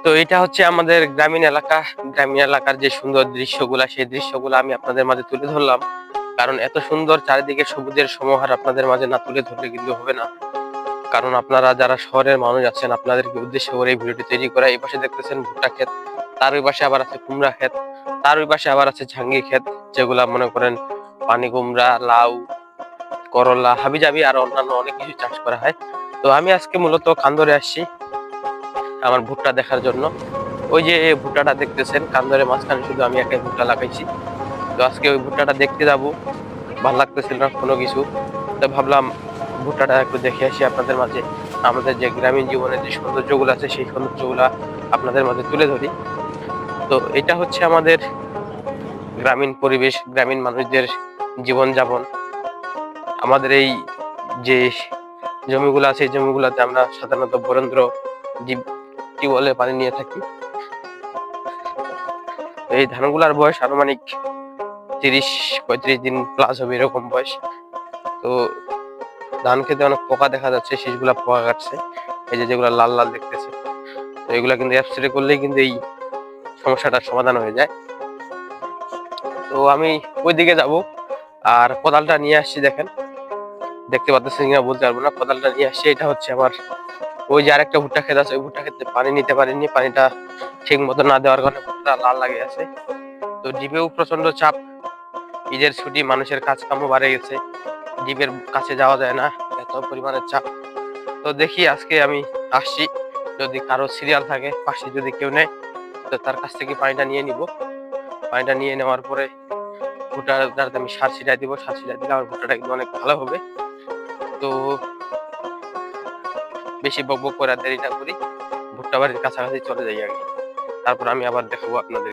তো এটা হচ্ছে আমাদের গ্রামীণ এলাকা। গ্রামীণ এলাকার যে সুন্দর দৃশ্যগুলা, সেই দৃশ্যগুলো আমি আপনাদের মাঝে তুলে ধরলাম। কারণ এত সুন্দর চারিদিকে সবুজের সমাহার আপনাদের মাঝে না তুলে ধরলে কিন্তু হবে না। কারণ আপনারা যারা শহরের মানুষ আছেন, আপনাদেরকে উদ্দেশ্য করে এই ভিডিওটি তৈরি করা। এই পাশে দেখতেছেন ভুট্টা ক্ষেত, তার ওই পাশে আবার আছে কুমড়া ক্ষেত, তার ওই পাশে আবার আছে ঝাঙ্গি ক্ষেত, যেগুলা মনে করেন পানি কুমড়া, লাউ, করলা, হাবিজাবি আর অন্যান্য অনেক কিছু চাষ করা হয়। তো আমি আজকে মূলত কান্দরে আসছি আমার ভুট্টা দেখার জন্য। ওই যে ভুট্টাটা দেখতেছেন কান্দরের মাঝখানে শুধু আমি একাই ভুট্টা লাগাইছি। তো আজকে ওই ভুট্টাটা দেখতে যাবো, ভালো লাগতেছিল না কোনো কিছু, তো ভাবলাম ভুট্টাটা একটু দেখে আসি আপনাদের মাঝে। আমাদের যে গ্রামীণ জীবনের যে সৌন্দর্যগুলো আছে সেই সৌন্দর্যগুলা আপনাদের মাঝে তুলে ধরি। তো এটা হচ্ছে আমাদের গ্রামীণ পরিবেশ, গ্রামীণ মানুষদের জীবনযাপন। আমাদের এই যে জমিগুলো আছে এই জমিগুলোতে আমরা সাধারণত বরেন্দ্র ডিপ টিউবওয়েলে পানি নিয়ে থাকি। এই ধানগুলার বয়স আনুমানিক 30-35 দিন প্লাস হবে, এরকম বয়স। তো ধান খেতে অনেক পোকা দেখা যাচ্ছে, শীষগুলা পোকা কাটছে, এই যে যেগুলা লাল লাল দেখতেছে। তো এগুলা কিন্তু স্প্রে করলেই কিন্তু এই সমস্যাটার সমাধান হয়ে যায়। তো আমি ওইদিকে যাব, আর কোদালটা নিয়ে আসছি, দেখেন দেখতে পাচ্ছেন কিনা বলতে পারবো না, কোদালটা নিয়ে আসছি। এটা হচ্ছে আমার ওই যে আরেকটা ভুট্টা ক্ষেত আছে, ওই ভুট্টা ক্ষেতে পানি নিতে পারিনি, পানিটা ঠিক মতো না দেওয়ার কারণে ভুট্টা লাল লাগে আছে। তো ডিপেও প্রচন্ড চাপ, ঈদের ছুটি, মানুষের কাজ কামও বাড়ে গেছে, ডিপের কাছে যাওয়া যায় না, এত পরিমাণের চাপ। তো দেখি আজকে আমি আসছি, যদি কারো সিরিয়াল থাকে পাশে, যদি কেউ নেয় তো তার কাছ থেকে পানিটা নিয়ে নিব। পানিটা নিয়ে নেওয়ার পরে ভুট্টাটাতে আমি সার ছিটাই দিব, সার ছিটাই দিলে আমার ভুট্টাটা কিন্তু অনেক ভালো হবে। তো বেশি বকবক করে আর দেরি না করি, ভুট্টা বাড়ির কাছাকাছি চলে যাই আগে, তারপর আমি আবার দেখাবো আপনাদের।